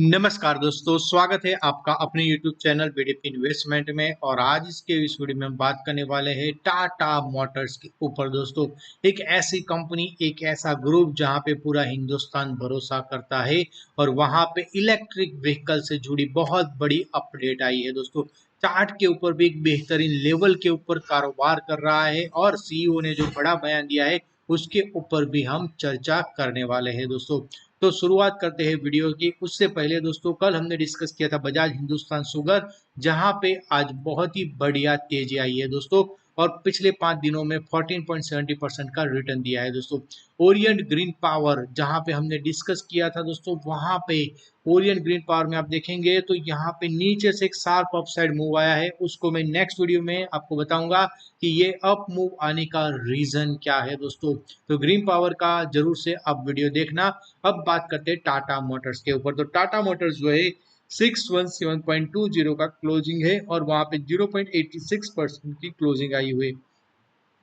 नमस्कार दोस्तों, स्वागत है आपका अपने YouTube चैनल बीडीपी इन्वेस्टमेंट में। और आज इस वीडियो में हम बात करने वाले हैं टाटा मोटर्स के ऊपर। दोस्तों, एक ऐसी कंपनी, एक ऐसा ग्रुप जहां पे पूरा हिंदुस्तान भरोसा करता है और वहां पे इलेक्ट्रिक व्हीकल से जुड़ी बहुत बड़ी अपडेट आई है। दोस्तों, चार्ट के ऊपर भी एक बेहतरीन लेवल के ऊपर कारोबार कर रहा है और सीईओ ने जो बड़ा बयान दिया है उसके ऊपर भी हम चर्चा करने वाले हैं। दोस्तों, तो शुरुआत करते हैं वीडियो की। उससे पहले दोस्तों, कल हमने डिस्कस किया था बजाज हिंदुस्तान शुगर, जहां पे आज बहुत ही बढ़िया तेजी आई है दोस्तों, और पिछले 5 दिनों में 14.70% का रिटर्न दिया है दोस्तों। ओरिएंट ग्रीन पावर, जहां पे हमने डिस्कस किया था दोस्तों, वहां पे ओरिएंट ग्रीन पावर में आप देखेंगे तो यहाँ पे नीचे से एक शार्प अपसाइड मूव आया है। उसको मैं नेक्स्ट वीडियो में आपको बताऊंगा कि ये अप मूव आने का रीजन क्या है दोस्तों। तो ग्रीन पावर का जरूर से आप वीडियो देखना। अब बात करते हैं टाटा मोटर्स के ऊपर। तो टाटा मोटर्स जो है 617.20 का क्लोजिंग है और वहां पे 0.86% की क्लोजिंग आई हुई।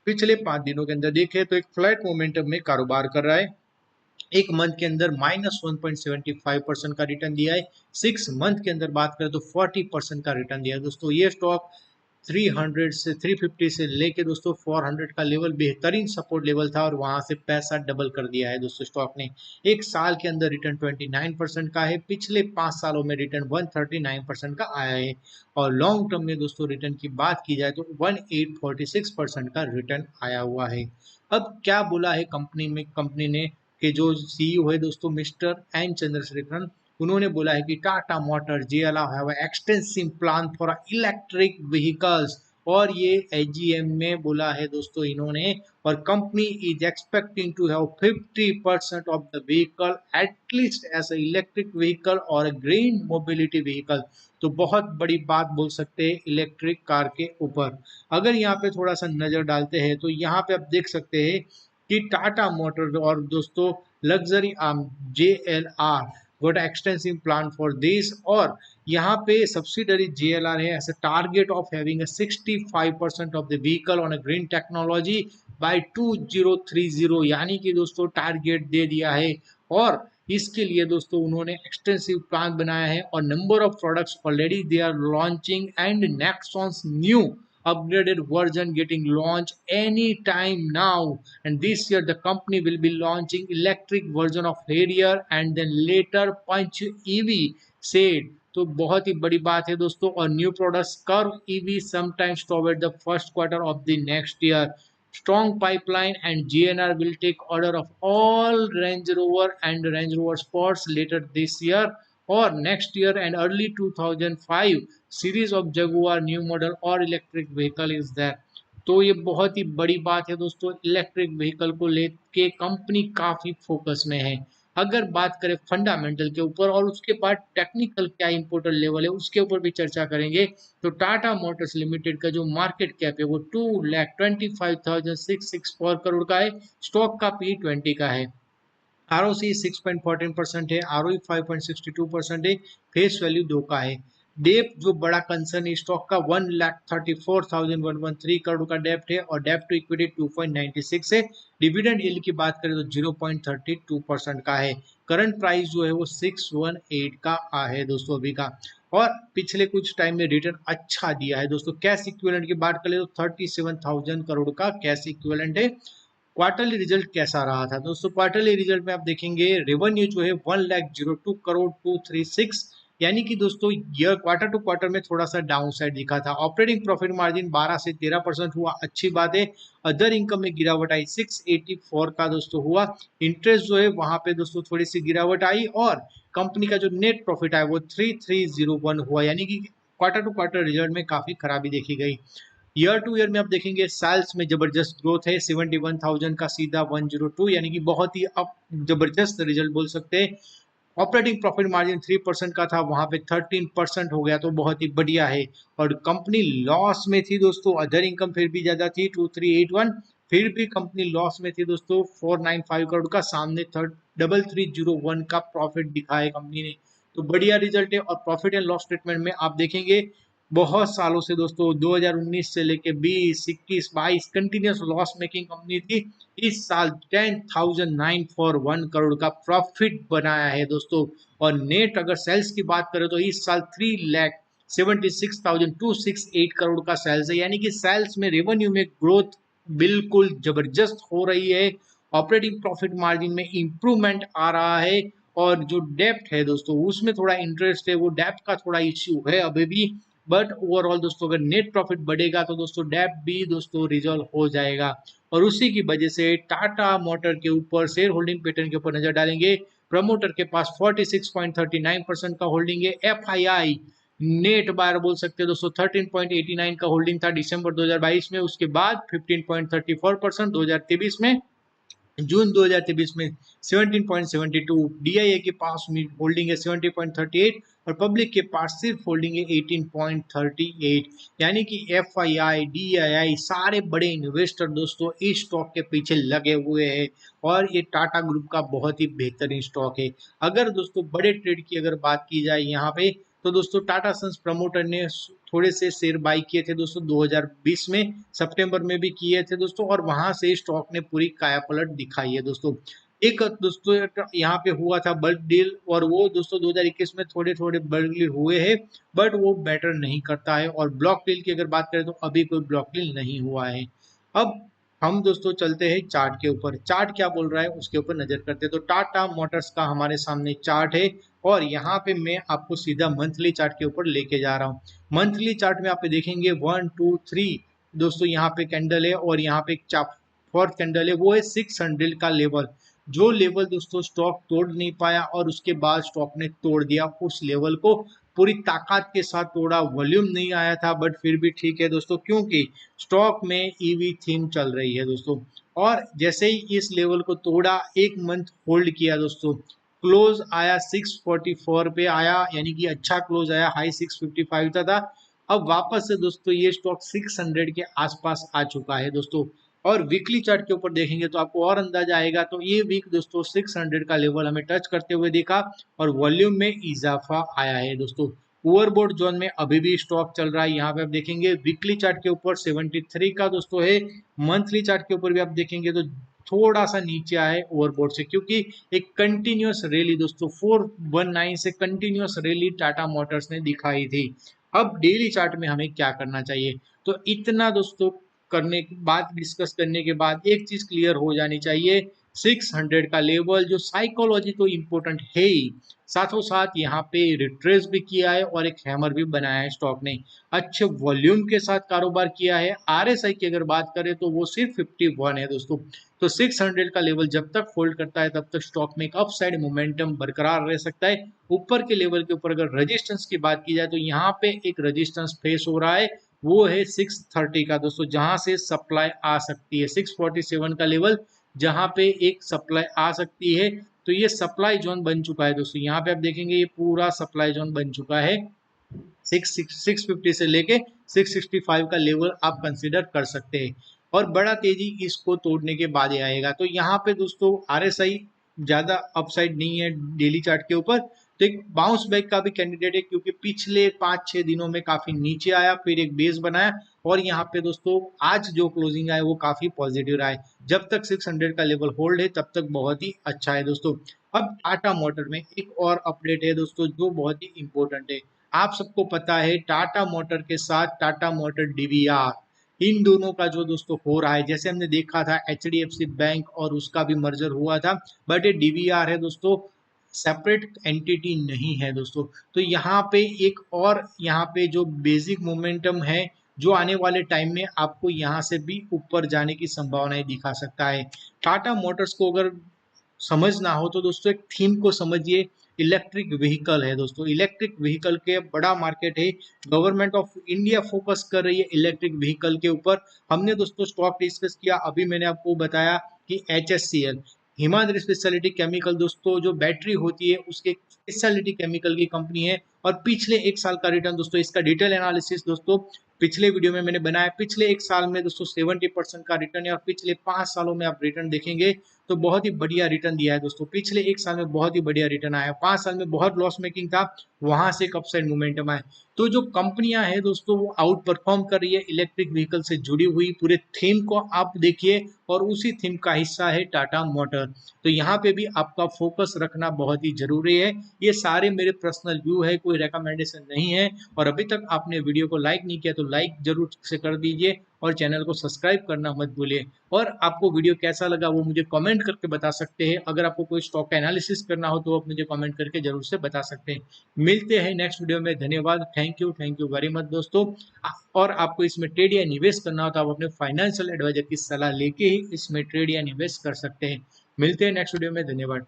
पिछले 5 दिनों के अंदर देखें तो एक फ्लैट मोमेंटम में कारोबार कर रहा है। एक मंथ के अंदर -1.75% का रिटर्न दिया है। 6 मंथ के अंदर बात करें तो 40% का रिटर्न दिया है दोस्तों। ये स्टॉक 300 से 350 से लेके दोस्तों 400 का लेवल बेहतरीन सपोर्ट लेवल था और वहां से पैसा डबल कर दिया है दोस्तों स्टॉक ने। एक साल के अंदर रिटर्न 29% का है। पिछले 5 सालों में रिटर्न 139% का आया है। और लॉन्ग टर्म में दोस्तों रिटर्न की बात की जाए तो 1846% का रिटर्न आया हुआ है। अब क्या बोला है कंपनी ने कि जो सीईओ है दोस्तों मिस्टर एन चंद्रशेखरन, उन्होंने बोला है कि Tata motor JLR have extensive plan for electric vehicles. और ये एजीएम में बोला है दोस्तों इन्होंने, और company is expecting to have 50% of the vehicle at least as a electric vehicle और ग्रीन मोबिलिटी व्हीकल। तो बहुत बड़ी बात बोल सकते हैं इलेक्ट्रिक कार के ऊपर। अगर यहाँ पे थोड़ा सा नजर डालते हैं तो यहाँ पे आप देख सकते हैं कि टाटा मोटर और दोस्तों luxury arm JLR got extensive plan for this. और यहाँ पे सब्सिडरी JLR है as a target of having a 65% of the vehicle on a green technology by 2030, यानी कि दोस्तों टारगेट दे दिया है। और इसके लिए दोस्तों उन्होंने एक्सटेंसिव प्लान बनाया है और number of products already they are launching and Nexon's new upgraded version getting launched anytime now. And this year the company will be launching electric version of Harrier and then later Punch EV said। तो बहुत ही बड़ी बात है दोस्तों। और new products curve EV sometimes toward the first quarter of the next year। Strong pipeline and GNR will take order of all Range Rover and Range Rover Sports later this year or next year and early 2005 series of Jaguar new model और electric vehicle is that. तो ये बहुत ही बड़ी बात है दोस्तों। Electric vehicle को लेके कंपनी काफी फोकस में है। अगर बात करें फंडामेंटल के ऊपर और उसके बाद टेक्निकल क्या इंपोर्टेंट लेवल है उसके ऊपर भी चर्चा करेंगे। तो टाटा मोटर्स लिमिटेड का जो मार्केट कैप है वो 2,25,664 करोड़ का है। स्टॉक का P20 का है। ROC 6.14% है। ROE 5.62% है। फेस वैल्यू 2 का है। डेप जो बड़ा कंसर्न है स्टॉक का 1,34,113 करोड़ का डेप्ट है और डेप्ट टू इक्विटी 2.96 है। डिविडेंड यील्ड की बात करें तो 0.32% का है। करंट प्राइस जो है वो 618 का है दोस्तों अभी का। और पिछले कुछ टाइम में रिटर्न अच्छा दिया है दोस्तों। कैश इक्विवेलेंट की बात करें तो 37,000 करोड़ का कैश इक्विवेलेंट है। क्वार्टरली रिजल्ट कैसा रहा था दोस्तों? क्वार्टरली रिजल्ट में आप देखेंगे रेवेन्यू जो है 1,02 करोड़ 236, यानी कि दोस्तों ईयर क्वार्टर टू क्वार्टर में थोड़ा सा डाउन साइड दिखा था। ऑपरेटिंग प्रॉफिट मार्जिन 12 से 13% हुआ, अच्छी बात है। अदर इनकम में गिरावट आई 684 का दोस्तों हुआ। इंटरेस्ट जो है वहां पे दोस्तों थोड़ी सी गिरावट आई और कंपनी का जो नेट प्रॉफिट आया वो 3301 हुआ, यानी कि क्वार्टर टू क्वार्टर रिजल्ट में काफी खराबी देखी गई। ईयर टू ईयर में आप देखेंगे सेल्स में जबरदस्त ग्रोथ है 71,000 का सीधा 102, यानी कि बहुत ही अब जबरदस्त रिजल्ट बोल सकते हैं। ऑपरेटिंग प्रॉफिट मार्जिन 3% का था, वहां पे 13% हो गया, तो बहुत ही बढ़िया है। और कंपनी लॉस में थी दोस्तों। अदर इनकम फिर भी ज्यादा थी 2381, फिर भी कंपनी लॉस में थी दोस्तों 495 करोड़ का। सामने 3301 का प्रॉफिट दिखा है कंपनी ने। तो बढ़िया रिजल्ट है। और प्रॉफिट एंड लॉस स्टेटमेंट में आप देखेंगे बहुत सालों से दोस्तों 2019 से लेके 20, 21, 22 कंटिन्यूस लॉस मेकिंग कंपनी थी। इस साल 10,941 करोड़ का प्रॉफिट बनाया है दोस्तों। और नेट अगर सेल्स की बात करें तो इस साल 3,76,268 करोड़ का सेल्स है, यानी कि सेल्स में रेवेन्यू में ग्रोथ बिल्कुल जबरदस्त हो रही है। ऑपरेटिंग प्रॉफिट मार्जिन में इंप्रूवमेंट आ रहा है। और जो डेप्ट है दोस्तों उसमें थोड़ा इंटरेस्ट है, वो डेप्ट का थोड़ा इश्यू है अभी भी। बट ओवरऑल दोस्तों अगर नेट प्रॉफिट बढ़ेगा तो दोस्तों डेप्ट भी दोस्तों रिजॉल्व हो जाएगा। और उसी की वजह से टाटा मोटर के ऊपर शेयर होल्डिंग पैटर्न के ऊपर नजर डालेंगे। प्रमोटर के पास 46.39% का होल्डिंग है। एफआईआई नेट बायर बोल सकते हैं दोस्तों 13.89 का होल्डिंग था दिसंबर 2022 में। उसके बाद 15.34% 2023 में। जून 2023 में 17.72। डीआईए के पास होल्डिंग है 70.38 और पब्लिक के पास सिर्फ होल्डिंग है 18.38। यानी कि एफआईआई डीआईआई सारे बड़े इन्वेस्टर दोस्तों इस स्टॉक के पीछे लगे हुए हैं। और ये टाटा ग्रुप का बहुत ही बेहतरीन स्टॉक है। अगर दोस्तों बड़े ट्रेड की अगर बात की जाए यहाँ पे तो दोस्तों टाटा सन्स प्रमोटर ने थोड़े से शेयर बाई किए थे दोस्तों 2020 में सितंबर में भी किए थे दोस्तों। और वहां से स्टॉक ने पूरी काया पलट दिखाई है दोस्तों। एक दोस्तों यहाँ पे हुआ था बल्क डील और वो दोस्तों 2021 में थोड़े थोड़े बल्क डील हुए हैं। बट वो बेटर नहीं करता है। और ब्लॉक डील की अगर बात करें तो अभी कोई ब्लॉक डील नहीं हुआ है। अब हम दोस्तों चलते हैं चार्ट के ऊपर। चार्ट क्या बोल रहा है उसके ऊपर नजर करते हैं। तो टाटा मोटर्स का हमारे सामने चार्ट है और यहाँ पे मैं आपको सीधा मंथली चार्ट के ऊपर लेके जा रहा हूँ। मंथली चार्ट में आप देखेंगे 1, 2, 3 दोस्तों यहाँ पे कैंडल है और यहाँ पे फोर्थ कैंडल है, वो है 600 का लेवल। जो लेवल दोस्तों स्टॉक तोड़ नहीं पाया और उसके बाद स्टॉक ने तोड़ दिया उस लेवल को, पूरी ताकत के साथ तोड़ा। वॉल्यूम नहीं आया था बट फिर भी ठीक है दोस्तों, क्योंकि स्टॉक में ईवी थीम चल रही है दोस्तों। और जैसे ही इस लेवल को तोड़ा, एक मंथ होल्ड किया दोस्तों, क्लोज आया 644 पे आया, यानी कि अच्छा क्लोज आया, हाई 655 था। अब वापस से दोस्तों ये स्टॉक 600 के आसपास आ चुका है दोस्तों। और वीकली चार्ट के ऊपर देखेंगे तो आपको और अंदाजा आएगा। तो ये वीक दोस्तों 600 का लेवल हमें टच करते हुए देखा और वॉल्यूम में इजाफा आया है दोस्तों। ओवरबोट जोन में अभी भी स्टॉक चल रहा है। यहाँ पे आप देखेंगे वीकली चार्ट के ऊपर 73 का दोस्तों है। मंथली चार्ट के ऊपर भी आप देखेंगे तो थोड़ा सा नीचे आए ओवरबोट से, क्योंकि एक कंटिन्यूस रैली दोस्तों 419 से कंटिन्यूस रैली टाटा मोटर्स ने दिखाई थी। अब डेली चार्ट में हमें क्या करना चाहिए, तो इतना दोस्तों करने के बाद, डिस्कस करने के बाद एक चीज क्लियर हो जानी चाहिए। 600 का लेवल जो साइकोलॉजी तो इंपॉर्टेंट है ही, साथों साथ यहाँ पे रिट्रेस भी किया है और एक हैमर भी बनाया है स्टॉक ने। अच्छे वॉल्यूम के साथ कारोबार किया है। आरएसआई की अगर बात करें तो वो सिर्फ 51 है दोस्तों। तो 600 का लेवल जब तक होल्ड करता है तब तक स्टॉक में एक अपसाइड मोमेंटम बरकरार रह सकता है। ऊपर के लेवल के ऊपर अगर रेजिस्टेंस की बात की जाए तो यहाँ पे एक रेजिस्टेंस फेस हो रहा है, वो है 630 का दोस्तों, जहां से सप्लाई आ सकती है। 647 का लेवल जहां पे एक सप्लाई आ सकती है। तो ये सप्लाई जोन बन चुका है दोस्तों। यहाँ पे आप देखेंगे ये पूरा सप्लाई जोन बन चुका है। 650 से लेके 665 का लेवल आप कंसीडर कर सकते हैं। और बड़ा तेजी इसको तोड़ने के बाद ही आएगा। तो यहाँ पे दोस्तों आरएसआई ज्यादा अपसाइड नहीं है डेली चार्ट के ऊपर। तो एक बाउंस बैक का भी कैंडिडेट है, क्योंकि पिछले 5-6 दिनों में काफी नीचे आया, फिर एक बेस बनाया और यहाँ पे दोस्तों आज जो क्लोजिंग आया वो काफी पॉजिटिव रहा है। जब तक 600 का लेवल होल्ड है तब तक बहुत ही अच्छा है दोस्तों। अब टाटा मोटर में एक और अपडेट है दोस्तों जो बहुत ही इंपॉर्टेंट है। आप सबको पता है टाटा मोटर के साथ टाटा मोटर डीवीआर, इन दोनों का जो दोस्तों हो रहा है, जैसे हमने देखा था एचडीएफसी बैंक और उसका भी मर्जर हुआ था। बट ये डीवीआर है दोस्तों, सेपरेट एंटिटी नहीं है दोस्तों। तो यहाँ पे एक और यहाँ पे जो बेसिक मोमेंटम है जो आने वाले टाइम में आपको यहाँ से भी ऊपर जाने की संभावनाएं दिखा सकता है। टाटा मोटर्स को अगर समझना हो तो दोस्तों एक थीम को समझिए। इलेक्ट्रिक व्हीकल है दोस्तों, इलेक्ट्रिक व्हीकल के बड़ा मार्केट है। गवर्नमेंट ऑफ इंडिया फोकस कर रही है इलेक्ट्रिक व्हीकल के ऊपर। हमने दोस्तों स्टॉक डिस्कस किया, अभी मैंने आपको बताया कि HSCL हिमाद्री स्पेशलिटी केमिकल दोस्तों जो बैटरी होती है उसके स्पेशलिटी केमिकल की कंपनी है और पिछले एक साल का रिटर्न दोस्तों, इसका डिटेल एनालिसिस दोस्तों पिछले वीडियो में मैंने बनाया। पिछले एक साल में दोस्तों 70% का रिटर्न है और पिछले 5 सालों में आप रिटर्न देखेंगे तो बहुत ही बढ़िया रिटर्न दिया है दोस्तों। पिछले एक साल में बहुत ही बढ़िया रिटर्न आया, 5 साल में बहुत लॉस मेकिंग था, वहां से एक अपसाइड मोमेंटम आया। तो जो कंपनियां हैं दोस्तों वो आउट परफॉर्म कर रही है इलेक्ट्रिक व्हीकल से जुड़ी हुई, पूरे थीम को आप देखिए और उसी थीम का हिस्सा है टाटा मोटर। तो यहाँ पे भी आपका फोकस रखना बहुत ही जरूरी है। ये सारे मेरे पर्सनल व्यू है, कोई रिकमेंडेशन नहीं है। और अभी तक आपने वीडियो को लाइक नहीं किया तो लाइक जरूर से कर दीजिए और चैनल को सब्सक्राइब करना मत भूलिए। और आपको वीडियो कैसा लगा वो मुझे कमेंट करके बता सकते हैं। अगर आपको कोई स्टॉक एनालिसिस करना हो तो आप मुझे कमेंट करके जरूर से बता सकते हैं। मिलते हैं नेक्स्ट वीडियो में। धन्यवाद, थैंक यू वेरी मच दोस्तों। और आपको इसमें ट्रेड या निवेश करना हो तो आप अपने फाइनेंशियल एडवाइजर की सलाह लेके ही इसमें ट्रेड या निवेश कर सकते हैं। मिलते हैं नेक्स्ट वीडियो में, धन्यवाद।